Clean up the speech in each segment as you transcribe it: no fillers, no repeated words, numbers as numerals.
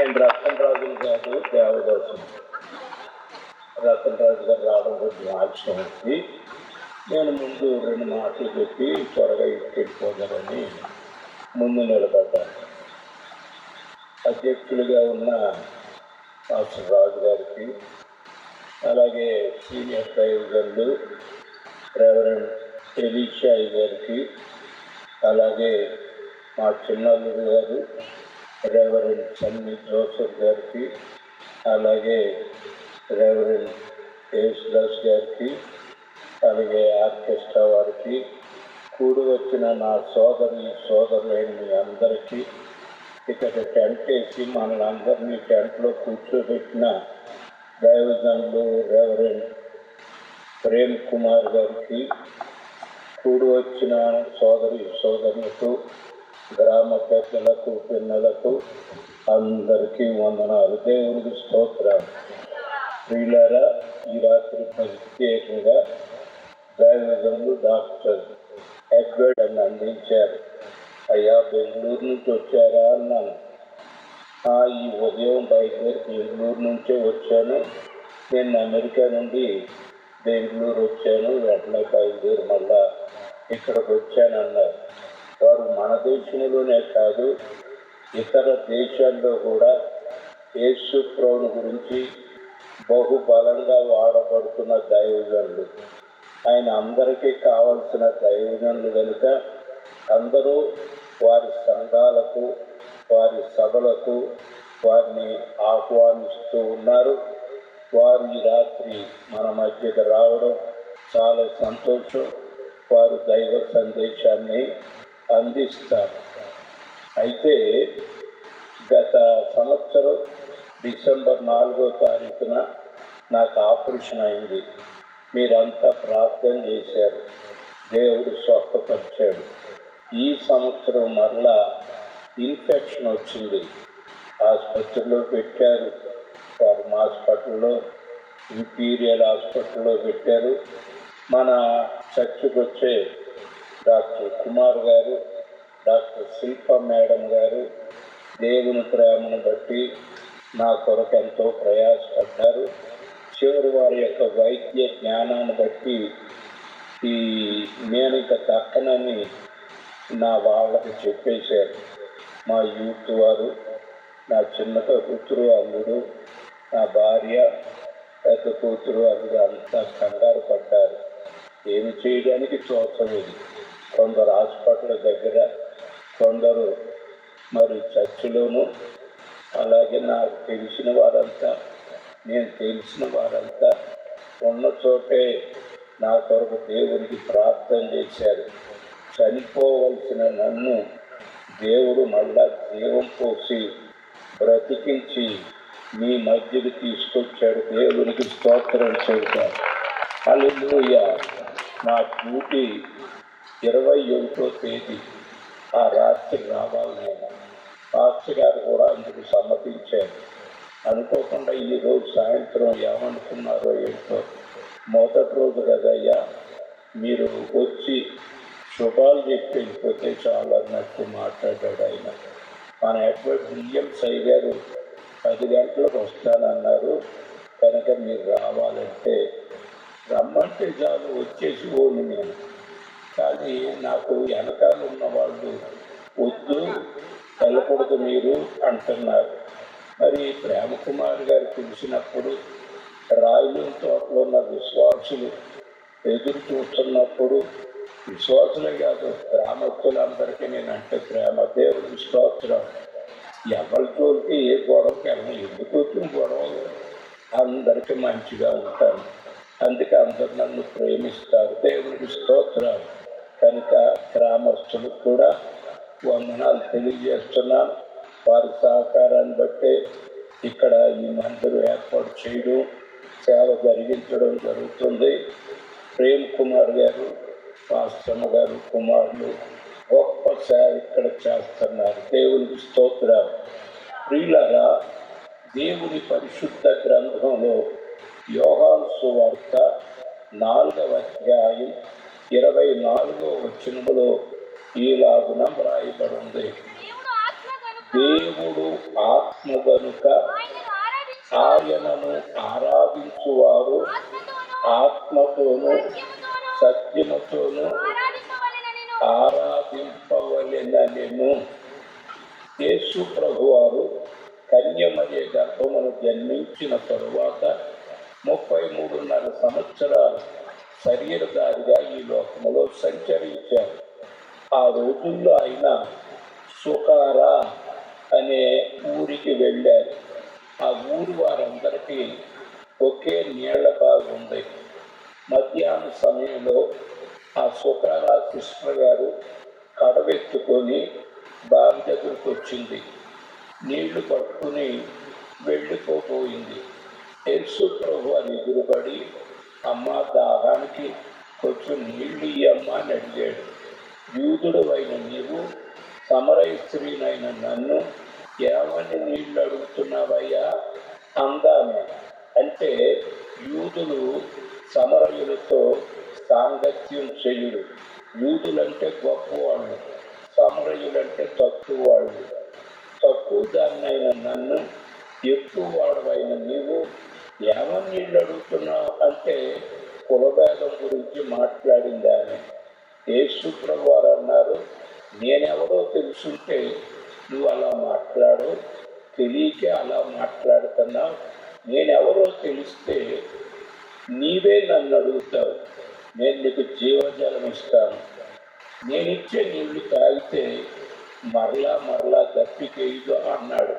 నేను రతన్ రాజులు కాదు, దేవదాసు. రతన్ రాజు గారు రావడం కొంచెం ఆలస్యం ఉంది. నేను ముందు 2 మాటలు చెప్పి త్వరగా వెళ్ళిపోతారని ముందు నిలబడ్డాను. అధ్యక్షులుగా ఉన్న మాస్టర్ రాజు గారికి, అలాగే సీనియర్ దైవజనులు రెవరెండ్ ఎలీషా గారికి, అలాగే మా చిన్నల్లుడు గారు రెవరెండ్ సన్నీ జోసెఫ్ గారికి, అలాగే రెవరెండ్ యేసుదాస్ గారికి, అలాగే ఆర్కెస్ట్రా వారికి, కూడి వచ్చిన నా సోదరులైన మీ అందరికీ, ఇక్కడ టెంట్ వేసి మనల్ని అందరినీ టెంట్లో కూర్చోబెట్టిన దైవజనులు రెవరెండ్ ప్రేమ్ కుమార్ గారికి, కూడి వచ్చిన సోదరులకు, గ్రామ పెద్దలకు, పిల్లలకు అందరికీ వందనాలు. దేవునికి స్తోత్రాలు. ప్రియులారా, ఈ రాత్రి ప్రత్యేకంగా దైవజనులు డాక్టర్ ఎడ్వర్డ్ అని అందించారు. అయ్యా, బెంగళూరు నుంచి వచ్చారా అన్నాను. ఈ ఉదయం బయలుదేరి బెంగళూరు నుంచే వచ్చాను. నేను అమెరికా నుండి బెంగళూరు వచ్చాను, వెంటనే బయలుదేరి మళ్ళా ఇక్కడికి వచ్చానన్నారు. వారు మన దేశంలోనే కాదు, ఇతర దేశాల్లో కూడా యేసు ప్రభువుని గురించి బహుబలంగా వాడబడుతున్న దైవజనులు. ఆయన అందరికీ కావలసిన దైవజనులు కనుక అందరూ వారి సంఘాలకు, వారి సభలకు వారిని ఆహ్వానిస్తూ ఉన్నారు. వారు ఈ రాత్రి మన మధ్యకు రావడం చాలా సంతోషం. వారు దైవ సందేశాన్ని అందిస్తారు. అయితే గత సంవత్సరం డిసెంబర్ 4వ తారీఖున నాకు ఆపరేషన్ అయింది. మీరంతా ప్రార్థన చేశారు, దేవుడు స్వస్థపరిచాడు. ఈ సంవత్సరం మరలా ఇన్ఫెక్షన్ వచ్చింది, ఆసుపత్రిలో పెట్టారు. ఫార్మ్ హాస్పిటల్లో, ఇంపీరియల్ హాస్పిటల్లో పెట్టారు. మన చర్చికి వచ్చే డాక్టర్ కుమార్ గారు, డాక్టర్ శిల్ప మేడం గారు దేవుని ప్రేమను బట్టి నా కొరకు ఎంతో ప్రయాసపడ్డారు. చివరి వారి యొక్క వైద్య జ్ఞానాన్ని బట్టి నేను ఇక దక్కనని నా వాళ్ళకి చెప్పేశారు. మా యూత్ వారు, నా చిన్న కూతురు, అల్లుడు, నా భార్య, పెద్ద కూతురు, అల్లుడు అంతా కంగారు పడ్డారు. ఏమి చేయడానికి తోచలేదు. కొందరు హాస్పిటల్ దగ్గర, కొందరు మరి చర్చిలోను, అలాగే నాకు తెలిసిన వారంతా, నేను తెలిసిన వారంతా ఉన్న చోటే నా కొరకు దేవునికి ప్రార్థన చేశారు. చనిపోవలసిన నన్ను దేవుడు మళ్ళా జీవం పోసి బ్రతికించి మీ మధ్యకి తీసుకొచ్చాడు. దేవునికి స్తోత్రం చెబుతారు. హల్లెలూయా. నా డ్యూటీ 21వ తేదీ ఆ రాత్రి రావాలి. నేను పాస్టర్ గారు కూడా అందుకు సమ్మతించారు. అనుకోకుండా ఈరోజు సాయంత్రం ఏమనుకున్నారో ఏంటో, మొదటి రోజు కదయ్యా, మీరు వచ్చి శుభాలు చెప్పి వెళ్ళిపోతే చాలా అన్నట్టు మాట్లాడాడు ఆయన. మన ఎడ్వర్డ్ సై గారు 10 గంటలకు వస్తానన్నారు కనుక మీరు రావాలంటే రమ్మంటే చాలు వచ్చేసి పోను నేను. కానీ నాకు వెనకాల ఉన్న వాళ్ళు వద్దు, వెళ్ళకూడదు మీరు అంటున్నారు. మరి ప్రేమకుమార్ గారు పిలిచినప్పుడు, రాయలు తోటలో ఉన్న విశ్వాసులు ఎదురు చూస్తున్నప్పుడు, విశ్వాసులే కాదు గ్రామస్తులందరికీ నేనంటే ప్రేమ. దేవుడి స్తోత్రం. ఎవరితోటి ఏ గొడవకి వెళ్ళను, ఎందుకు వచ్చిన గొడవలు, అందరికీ మంచిగా ఉంటాను. అందుకే అందరు నన్ను ప్రేమిస్తారు. దేవుడికి స్తోత్రాలు. కనుక గ్రామస్తులకు కూడా వందనాలు తెలియజేస్తున్నాను. వారి సహకారాన్ని బట్టే ఇక్కడ ఈ మందిరం ఏర్పాటు చేయడం, సేవ జరిగించడం జరుగుతుంది. ప్రేమ్ కుమార్ గారు, పాస్టమ్మ గారు కుమారులు గొప్ప సేవ ఇక్కడ చేస్తున్నారు. దేవునికి స్తోత్రాలు. ప్రియులారా, దేవుని పరిశుద్ధ గ్రంథంలో యోహాను సువార్త 4వ అధ్యాయం 24వ వచనములో ఈలాగున వ్రాయబడి ఉంది. దేవుడు ఆత్మ గనుక ఆయనను ఆరాధించువారు ఆత్మతోనూ సత్యముతోనూ ఆరాధింపవలెననెను. యేసు ప్రభువారు కన్యమరియ గర్భమును జన్మించిన తరువాత 33.5 సంవత్సరాలు శరీరధారిగా ఈ లోకములో సంచరించారు. ఆ రోజుల్లో ఆయన సుకారా అనే ఊరికి వెళ్ళారు. ఆ ఊరు వారందరికీ ఒకే నీళ్ల బావి ఉంది. మధ్యాహ్న సమయంలో ఆ సుకారా సిస్టర్ గారు కడవెత్తుకొని బావి దగ్గరకు వచ్చింది. నీళ్లు పట్టుకుని వెళ్ళిపోయింది. యేసు ప్రభు అని ఎదురుపడి, అమ్మ దాహానికి కొంచెం నీళ్లు ఇయ్యమ్మా అని అడిగాడు. యూదుడు అయిన నీవు సమరయ స్త్రీనైన నన్ను ఏమని నీళ్లు అడుగుతున్నావయ్యా అందామే. అంటే యూదులు సమరయులతో సాంగత్యం చేయుడు. యూదులంటే గొప్పవాళ్ళు, సమరయులంటే తక్కువ వాళ్ళు. తక్కువ దాన్నైన నన్ను ఎక్కువ వాడవైన నీవు ఏమని నీళ్ళు అడుగుతున్నావు అంటే కులభేదం గురించి మాట్లాడింది ఆమె. యేసు ప్రభు వారు అన్నారు, నేనెవరో తెలుసుంటే నువ్వు అలా మాట్లాడు, తెలియక అలా మాట్లాడుతున్నావు. నేనెవరో తెలిస్తే నీవే నన్ను అడుగుతావు, నేను నీకు జీవజలం ఇస్తాను. నేనిచ్చే నీళ్లు తాగితే మరలా మరలా దప్పికేయదు అన్నాడు.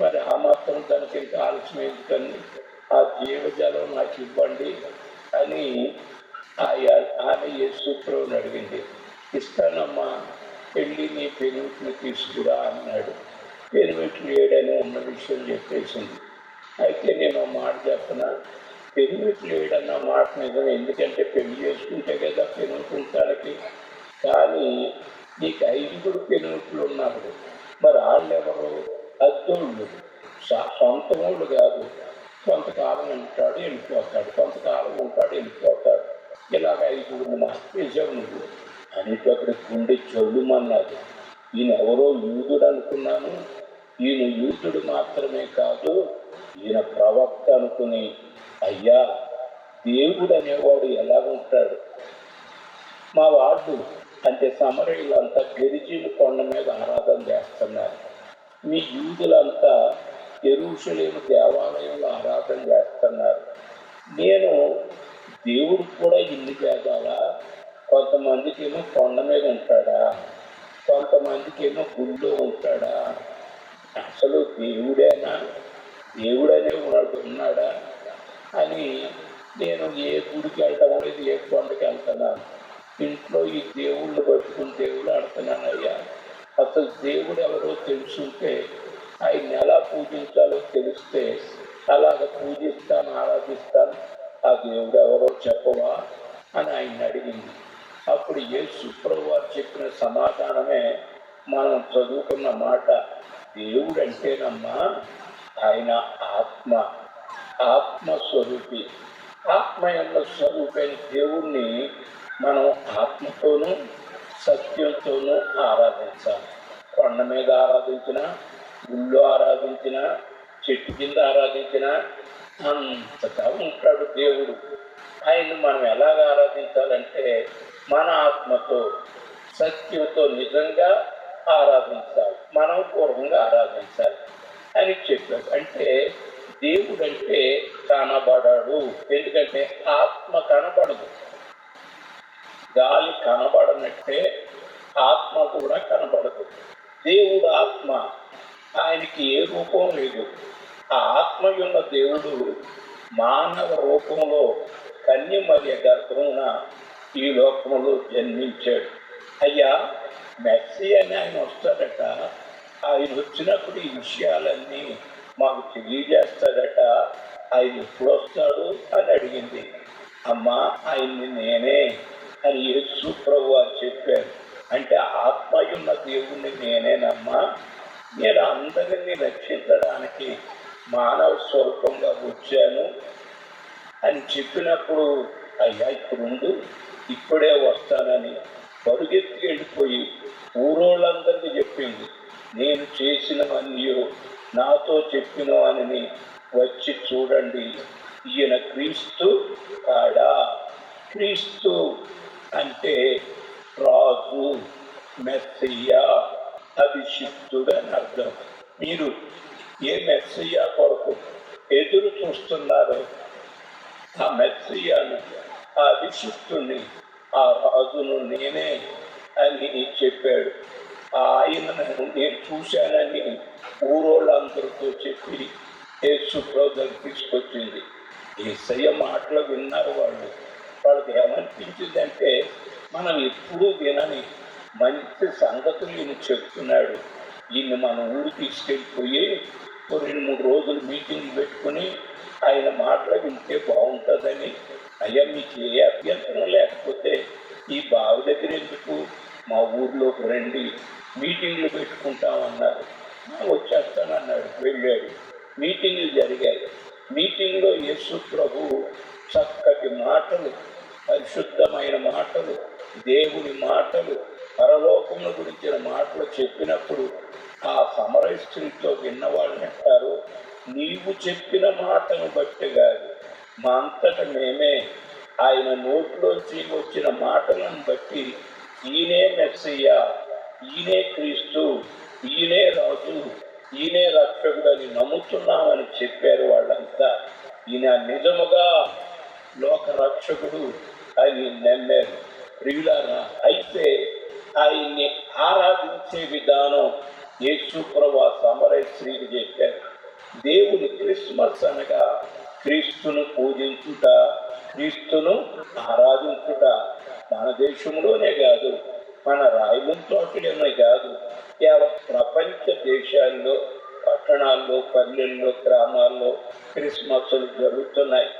మరి ఆ మాత్రం దానికి ఇంకా ఆలస్యం ఎందుకని, ఆ జీవజలం నాకు ఇవ్వండి అని ఆమె యేసు ప్రభువుని అడిగింది. ఇస్తానమ్మా, వెళ్ళి నీ పెనుమిటిని తీసుకురా అన్నాడు. పెనుమిట్లు ఏడని ఉన్న విషయం చెప్పేసింది. అయితే నేను మాట చెప్పనా, పెనుమిట్లు ఏడన్న మాట నిజం. ఎందుకంటే పెళ్లి చేసుకుంటే కదా పెనుకుంటానికి. కానీ నీకు 5 పెనుమిట్లు ఉన్నారు. మరి వాళ్ళెవరు? అద్దోళ్ళు, సొంత వాళ్ళు కాదు. కొంతకాలం ఉంటాడు వెళ్ళిపోతాడు, కొంతకాలం ఉంటాడు వెళ్ళిపోతాడు. ఇలాగ 5 మార్చేసావు నువ్వు అనేటప్పుడు గుండె చల్లుమన్నది. ఈయన ఎవరో యూదుడు అనుకున్నాను. ఈయన యూదుడు మాత్రమే కాదు, ఈయన ప్రవక్త అనుకుని, అయ్యా దేవుడు అనేవాడు ఎలా ఉంటాడు? మా వాడు అంటే సమరయులంతా గెరిజీలు కొండ మీద ఆరాధన చేస్తున్నారు. మీ యూదులంతా యెరూషలేము దేవాలయంలో ఆరాధన చేస్తున్నారు. నేను దేవుడు కూడా ఇన్ని భేదాలా? కొంతమందికి ఏమో కొండ మీద ఉంటాడా, కొంతమందికి ఏమో గుళ్ళో ఉంటాడా? అసలు దేవుడేనా? దేవుడనే ఉన్నాడా అని నేను ఏ గుడికి వెళ్ళడం లేదు, ఏ కొండకి వెళ్తున్నాను. ఇంట్లో ఈ దేవుళ్ళు పట్టుకుని దేవుడు ఆడుతున్నానయ్యా. అసలు దేవుడు ఎవరో తెలుసుంటే ఆయన ఎలా పూజించాలో తెలిస్తే అలాగ పూజిస్తాను, ఆరాధిస్తాను. ఆ దేవుడు ఎవరో చెప్పవా అని ఆయన అడిగింది. అప్పుడు యేసు ప్రభువు వారు చెప్పిన సమాధానమే మనం చదువుకున్న మాట. దేవుడు అంటేనమ్మా ఆయన ఆత్మ, ఆత్మస్వరూపి. ఆత్మ యొక్క స్వరూపైన దేవుణ్ణి మనం ఆత్మతోనూ సత్యంతోనూ ఆరాధించాలి. కొండ మీద ఆరాధించిన, గుళ్ళో ఆరాధించిన, చెట్టు కింద ఆరాధించిన అంతగా ఉంటాడు దేవుడు. ఆయన్ని మనం ఎలాగ ఆరాధించాలంటే మన ఆత్మతో సత్యంతో నిజంగా ఆరాధించాలి, మనం పూర్వంగా ఆరాధించాలి అని చెప్పాడు. అంటే దేవుడు అంటే కనబడడు. ఎందుకంటే ఆత్మ కనబడదు. గాలి కనబడనట్టే ఆత్మ కూడా కనబడదు. దేవుడు ఆత్మ, ఆయనకి ఏ రూపం లేదు. ఆ ఆత్మ ఉన్న దేవుడు మానవ రూపంలో కన్యమరియ గర్భమున ఈ లోకంలో జన్మించాడు. అయ్యా మెస్సీ అని ఆయన వస్తాడట. ఆయన వచ్చినప్పుడు ఈ విషయాలన్నీ మాకు తెలియజేస్తాడట. ఆయన ఎప్పుడు వస్తాడు అని అడిగింది. అమ్మా ఆయన్ని నేనే అని యేసు ప్రభు వారు చెప్పారు. అంటే ఆత్మయున్న దేవుణ్ణి నేనేనమ్మా, నేను అందరినీ రక్షించడానికి మానవ స్వరూపంగా వచ్చాను అని చెప్పినప్పుడు, అయ్యా ఇప్పుడుండు, ఇప్పుడే వస్తానని పరుగెత్తి వెళ్ళిపోయి ఊరోళ్ళందరికీ చెప్పింది. నేను చేసినవన్నీ నాతో చెప్పినవని వచ్చి చూడండి, ఈయన క్రీస్తు కాడా. క్రీస్తు అంటే రాజు, మెస్సయ్యా, అభిషిక్తుడు అని అర్థం. మీరు ఏ మెస్సయ్యా కొరకు ఎదురు చూస్తున్నారో ఆ మెస్సయ్యాను, ఆ అభిషిక్తుని, ఆ రాజును నేనే అని చెప్పాడు. ఆయనను నేను చూశానని ఊరోళ్ళందరితో చెప్పి యేసు ప్రభువుని తీసుకొచ్చింది. యేసయ్య మాటలు విన్నారు వాళ్ళకి ఏమనిపించిందంటే, మనం ఎప్పుడూ వినని మంచి సంగతులు ఈయన చెప్తున్నాడు, ఈయన మన ఊరు తీసుకెళ్ళిపోయి 2-3 రోజులు మీటింగ్ పెట్టుకుని ఆయన మాటలు వింటే బాగుంటుందని. అయ్యా మీకు ఏ అభ్యంతరం లేకపోతే ఈ బావి దగ్గర ఎందుకు, మా ఊర్లోకి రండి, మీటింగ్లు పెట్టుకుంటామన్నారు. వచ్చేస్తానన్నాడు, వెళ్ళాడు. మీటింగ్లు జరిగాయి. మీటింగ్లో యేసు ప్రభు చక్కటి మాటలు, పరిశుద్ధమైన మాటలు, దేవుని మాటలు, పరలోకముల గురించిన మాటలు చెప్పినప్పుడు ఆ సమరయ స్త్రీతో విన్నవాళ్ళని అంటారు, నీవు చెప్పిన మాటను బట్టి కాదు, మా అంతట మేమే ఆయన నోట్లోంచి వచ్చిన మాటలను బట్టి ఈయనే మెస్సయ్యా, ఈయనే క్రీస్తు, ఈయనే రాజు, ఈయనే రక్షకుడు అని నమ్ముతున్నామని చెప్పారు వాళ్ళంతా. ఈయన నిజముగా లోక రక్షకుడు అని నమ్మారు. ప్రియులారా, అయితే ఆయన్ని ఆరాధించే విధానం యేసు ప్రభువు సమరయ స్త్రీకి చెప్పారు. దేవుని క్రిస్మస్ అనగా క్రీస్తును పూజించుట, క్రీస్తును ఆరాధించుట. మన దేశంలోనే కాదు, మన రాయలం తోటలోనే కాదు, ప్రపంచ దేశాల్లో, పట్టణాల్లో, పల్లెల్లో, గ్రామాల్లో క్రిస్మస్లు జరుగుతున్నాయి.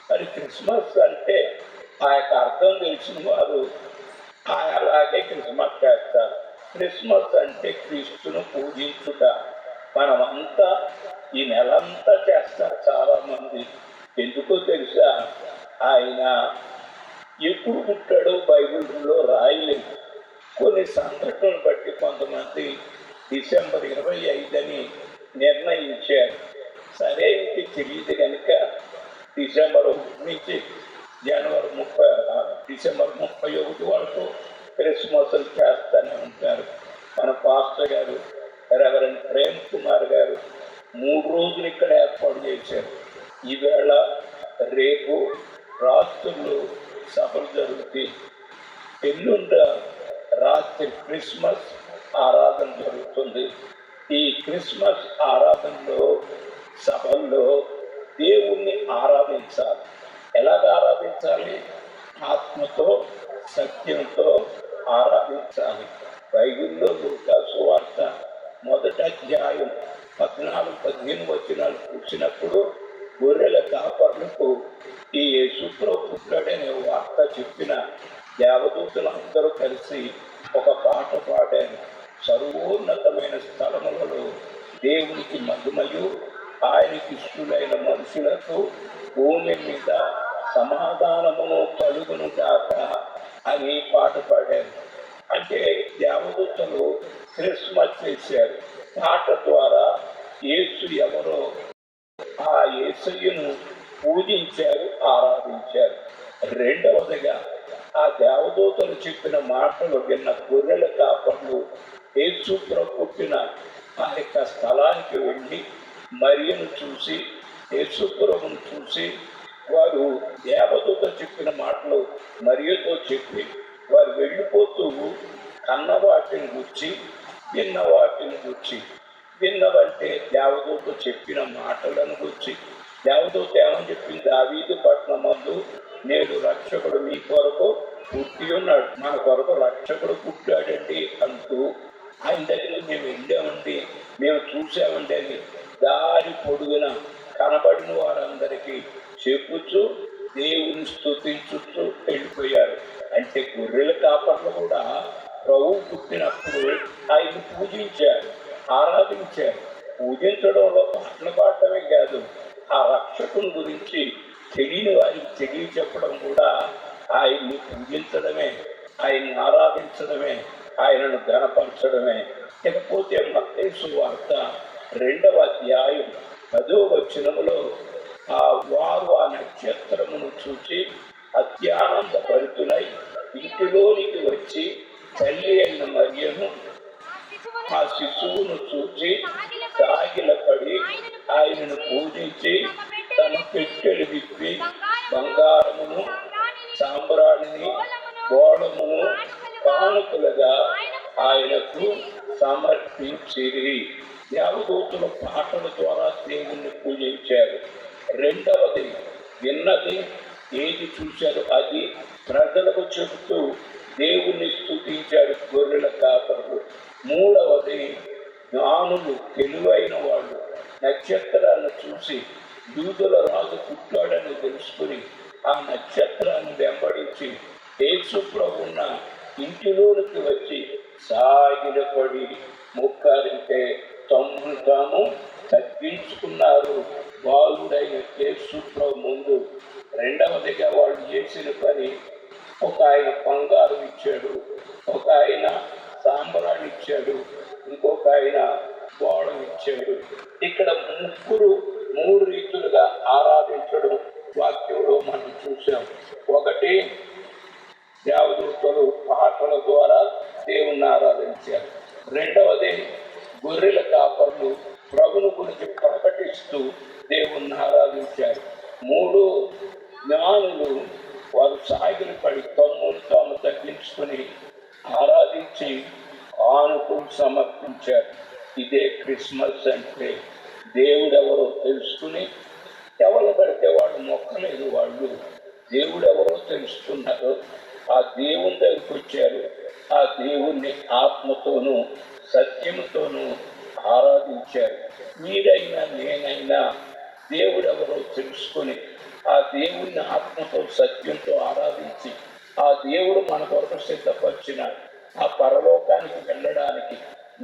మరి క్రిస్మస్ అంటే ఆ యొక్క అర్థం తెలిసిన వారు అలాగే క్రిస్మస్ చేస్తారు. క్రిస్మస్ అంటే క్రీస్తును పూజించుట. మనమంతా ఈ నెలంతా చేస్తారు చాలామంది. ఎందుకో తెలుసా, ఆయన ఎప్పుడు పుట్టాడో బైబిల్లో రాయలేదు. కొన్ని సంఘటనలు బట్టి కొంతమంది డిసెంబర్ 25 అని నిర్ణయించారు. సరే, ఇంటి తెలియదు కనుక డిసెంబర్ 1 నుంచి డిసెంబర్ 31 వరకు క్రిస్మస్లు చేస్తూనే ఉంటారు. మన పాస్టర్ గారు రెవరెండ్ ప్రేమ్ కుమార్ గారు 3 రోజులు ఇక్కడ ఏర్పాటు చేశారు. ఈవేళ రేపు రాత్రులు సభలు జరుగుతాయి. ఎల్లుండ రాత్రి క్రిస్మస్ ఆరాధన జరుగుతుంది. ఈ క్రిస్మస్ ఆరాధనలో, సభల్లో దేవుణ్ణి ఆరాధించాలి. ఎలాగ ఆరాధించాలి? ఆత్మతో, సత్యంతో ఆరాధించాలి. బైబిల్లో లూకా సువార్త 1వ అధ్యాయం 14-15 వచనాలు చూసినప్పుడు గొర్రెల కాపర్లకు ఈ యేసు ప్రభు పుట్టాడనే వార్త చెప్పిన దేవదూతలు అందరూ కలిసి ఒక పాట పాడారు. సర్వోన్నతమైన స్థలములలో దేవునికి మహిమయు, ఆయనకి ఇష్టలైన మనుషులకు భూమి మీద సమాధానమును కలుగును గాక అని పాట పాడారు. అంటే దేవదూతలు క్రిస్మస్ చేశారు. పాట ద్వారా యేసు ఎవరో ఆ యేసయ్యను పూజించారు, ఆరాధించారు. రెండవదిగా ఆ దేవదూతలు చెప్పిన మాటలు విన్న గొర్రెల కాపర్లు యేసు ప్రభు పుట్టిన ఆ యొక్క స్థలానికి వెళ్ళి మరియను చూసి, యేసు ప్రభువును చూసి, వారు దేవదూత చెప్పిన మాటలు మరియతో చెప్పి వారు వెళ్ళిపోతూ కన్న వాటిని గుర్చి, విన్న వాటిని గుర్చి, విన్నవంటే దేవదూత చెప్పిన మాటలను గుర్చి. దేవదూత ఏమని చెప్పింది? దావీదు పట్టణమందు నేడు రక్షకుడు మీ కొరకు పుట్టి ఉన్నాడు, మన కొరకు రక్షకుడు పుట్టాడండి అంటూ ఆయన దగ్గరికి మేము వెళ్ళామండి, మేము చూసామండి అని దారి పొడుగున కనబడిన వారందరికీ చెప్పుచు దేవుని స్తుతించుతూ వెళ్ళిపోయారు. అంటే గొర్రెల కాపర్లు కూడా ప్రభువు పుట్టినప్పుడు ఆయన పూజించారు, ఆరాధించారు. పూజించడంలో పాటలు పాడటమే కాదు, ఆ రక్షకుని గురించి తెలియని వారికి తెలియచెప్పడం కూడా ఆయన్ని పూజించడమే, ఆయన్ని ఆరాధించడమే, ఆయనను ఘనపరచడమే. ఇకపోతే మత్తయి సువార్త 2వ అధ్యాయం 10వ వచనములో వారు ఆ నక్షత్రమును చూచి అత్యానంద భరితులై ఇంటిలోనికి వచ్చి తల్లి అయిన మరియను ఆ శిశువును చూచి సాగిలపడి ఆయనను పూజించి తన పెట్టెలు విప్పి బంగారమును సాంబ్రాణిని గోళమును కానుకలుగా ఆయనకు సమర్పించిరి. దేవదూతల పాటల ద్వారా దేవుణ్ణి పూజించారు. రెండవది విన్నది, ఏది చూశారు అది ప్రజలకు చెబుతూ దేవుణ్ణి స్తుతించారు గొర్రెల కాపరులు. మూడవది జ్ఞానులు, తెలివైన వాళ్ళు నక్షత్రాలను చూసి యూదుల రాజు పుట్టాడని తెలుసుకుని ఆ నక్షత్రాన్ని వెంబడించి యేసు ప్రభువున్న ఇంటిలోనికి వచ్చి సాగిలపడి మొక్కారంటే తమ్మును తాము తగ్గించుకున్నారు బాలుడైన యేసు ప్రభు ముందు. రెండవదిగా వాళ్ళు చేసిన పని, ఒక ఆయన బంగారం ఇచ్చాడు, ఒక ఆయన సాంబ్రాణి ఇచ్చాడు, ఇంకొక ఆయన గోళం ఇచ్చాడు. ఇక్కడ ముగ్గురు 3 రీతులుగా ఆరాధించడం వాక్యంలో మనం చూసాం. ఒకటి, దేవదూతలు పాటల ద్వారా దేవుణ్ణి ఆరాధించారు. రెండవది, గొర్రెల కాపర్లు ప్రభుని గురించి ప్రకటిస్తూ దేవుణ్ణి ఆరాధించారు. 3, జ్ఞానులు వారు సాగిలి పడి తమ్మును తాము తగ్గించుకుని ఆరాధించి ఆనుకుని సమర్పించారు. ఇదే క్రిస్మస్ అంటే. దేవుడెవరో తెలుసుకుని ఎవరు పడితే వాళ్ళు మొక్కలేదు, వాళ్ళు దేవుడెవరో తెలుసుకున్నారు. ఆ దేవుని దగ్గరికి వచ్చారు. ఆ దేవుణ్ణి ఆత్మతోనూ సత్యముతోనూ ఆరాధించారు. మీరైనా నేనైనా దేవుడెవరో తెలుసుకొని ఆ దేవుణ్ణి ఆత్మతో సత్యంతో ఆరాధించి ఆ దేవుడు మన కొరకు సిద్ధపరిచిన ఆ పరలోకానికి వెళ్ళడానికి,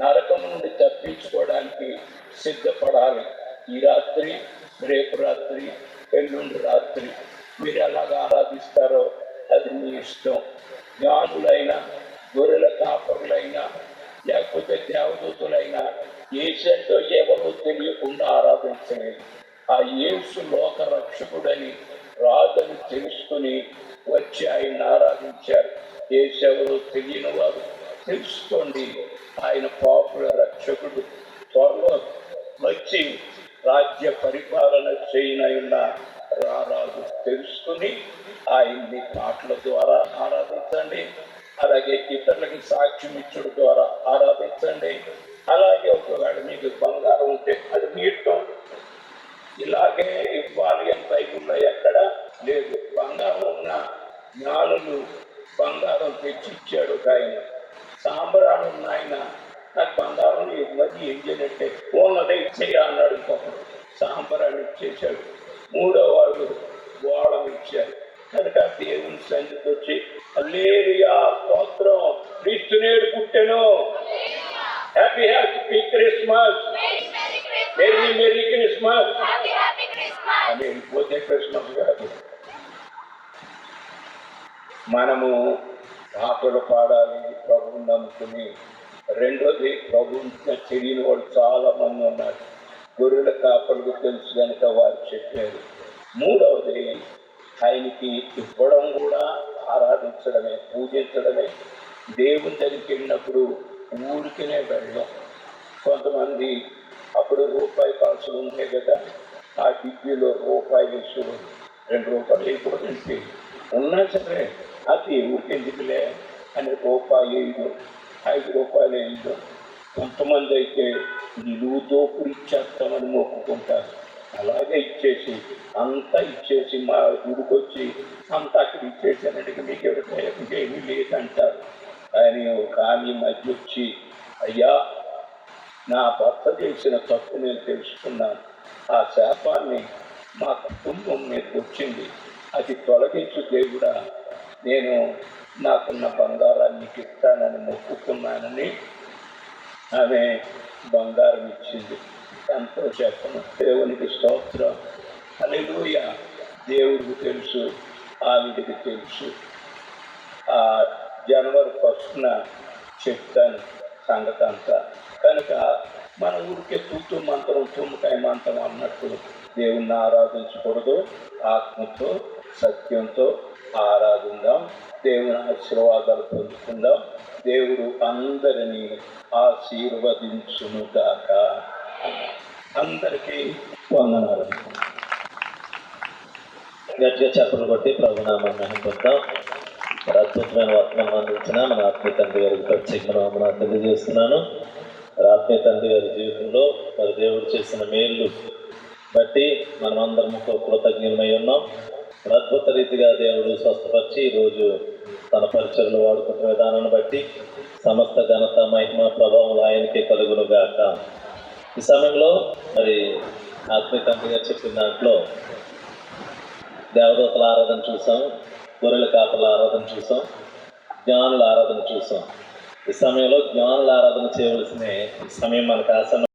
నరకం నుండి తప్పించుకోవడానికి సిద్ధపడాలి. ఈ రాత్రి, రేపు రాత్రి, ఎల్లుండి రాత్రి మీరు ఎలాగ ఆరాధిస్తారో అది మీ ఇష్టం. జ్ఞానులైనా, గొర్రెల కాపరులైనా, లేకపోతే దేవదూతులైనా యేసంతో ఎవరో తెలియకుండా ఆరాధించలేదు. ఆ యేసు లోక రక్షకుడని, రాజని తెలుసుకుని వచ్చి ఆయన ఆరాధించారు. యేసు ఎవరో తెలియని వారు తెలుసుకోండి. ఆయన పాపుల రక్షకుడు, త్వరలో వచ్చి రాజ్య పరిపాలన చేయనైన రారాజు తెలుసుకుని ఆయన్ని పాటల ద్వారా ఆరాధించండి. అలాగే ఇతరులకి సాక్ష్యం ఇచ్చడం ద్వారా ఆరాధించండి. అలాగే ఒకవేళ మీకు బంగారం ఉంటే అది మీటం ఇలాగే ఇవ్వాలి అని బైబిల్లో ఎక్కడ లేదు. బంగారం ఉన్న జ్ఞానులు బంగారం తెచ్చి ఇచ్చాడు ఒక ఆయన. సాంబ్రాణి ఉన్న ఆయన నాకు బంగారం ఇవ్వది ఏం చేయనంటే ఉన్నదే ఇచ్చేయ అన్నాడు. ఇంకొకడు సాంబ్రాణి ఇచ్చేశాడు. 3వ వాడు గోళం ఇచ్చారు. కనుక దేవుని సన్నిధికి వచ్చి హల్లెలూయా స్తోత్రం, క్రీస్తునేడు పుట్టెను, హ్యాపీ క్రిస్మస్, మెరీ క్రిస్మస్ అని వెళ్ళిపోతే క్రిస్మస్ కాదు. మనము పాటలు పాడాలి ప్రభువుని నమ్ముకుని. రెండోది, ప్రభువుని తెలియని వాళ్ళు చాలా మంది ఉన్నారు. గొర్రెల కాపలకు తెలుసు కనుక వారు చెప్పారు. 3వది, ఆయనకి ఇవ్వడం కూడా ఆరాధించడమే, పూజించడమే. దేవుని దగ్గరికి వెళ్ళినప్పుడు ఊరికనే వెళ్ళడం. కొంతమంది అప్పుడు రూపాయి కాసులు ఉంటాయి కదా, ఆ డిగ్రీలో రూపాయి వేసు 2 రూపాయలు వేయకూడదంటే ఉన్నా సరే అది ఊరికెందుకులే అని రూపాయి వేయడం, 5 రూపాయలు వేయడం. కొంతమంది అయితే నిలువు దోపుడు ఇచ్చేస్తామని మొక్కుకుంటారు. అలాగే ఇచ్చేసి అంతా ఇచ్చేసి మా గుడికొచ్చి అంతా అక్కడ ఇచ్చేసానంటే మీకు ఎవరికి ఏమీ లేదంటారు. కానీ ఒక ఆమె మధ్య వచ్చి, అయ్యా నా భర్త చేసిన తప్పు నేను తెలుసుకున్నాను, ఆ శాపాన్ని మా కుటుంబం మీదకి వచ్చింది, అది తొలగించు దేవుడా, నేను నాకున్న బంగారాన్ని ఇస్తానని మొక్కుకున్నానని ఆమె బంగారం ఇచ్చింది. ఎంతో చెప్పను. దేవునికి స్తోత్రం, హల్లెలూయా. దేవుడికి తెలుసు, ఆవిడికి తెలుసు. జనవరి 1న చెప్తాను. సంగతి అంతా. కనుక మన ఊరికే తుత్తు మంత్రం తుమ్మకాయ మంత్రం అన్నట్టు దేవుణ్ణి ఆరాధించకూడదు. ఆత్మతో సత్యంతో ఆరాధిందాం, దేవుని ఆశీర్వాదాలు పొందుకుందాం. దేవుడు అందరినీ ఆశీర్వదించునుగాక. అందరికీ వందనాలు. గట్టిగా చెప్పలు కొట్టి ప్రభునామాన్ని పొందాం. అద్భుతమైన వర్తమానం అందించిన మన ఆత్మీయ తండ్రి గారికి ప్రత్యేకమైన వందనాలు తెలియజేస్తున్నాను. ఆత్మీయ తండ్రి గారి జీవితంలో మరి దేవుడు చేసిన మేళ్ళు బట్టి మనం అందరం కృతజ్ఞమై ఉన్నాం. అద్భుత రీతిగా దేవుడు స్వస్థపరిచి ఈరోజు తన పరిచయలు వాడుకుంటున్న విధానాన్ని బట్టి సమస్త ఘనత మహిమ ప్రభావం ఆయనకే కలుగునుగాక. ఈ సమయంలో మరి ఆత్మీయ తండ్రి గారు చెప్పిన దాంట్లో దేవదూతల ఆరాధన చూసాం, గొర్రెల కాపల ఆరాధన చూసాం, జ్ఞానుల ఆరాధన చూసాం. ఈ సమయంలో జ్ఞానుల ఆరాధన చేయవలసిన సమయం మనకు ఆసన్న.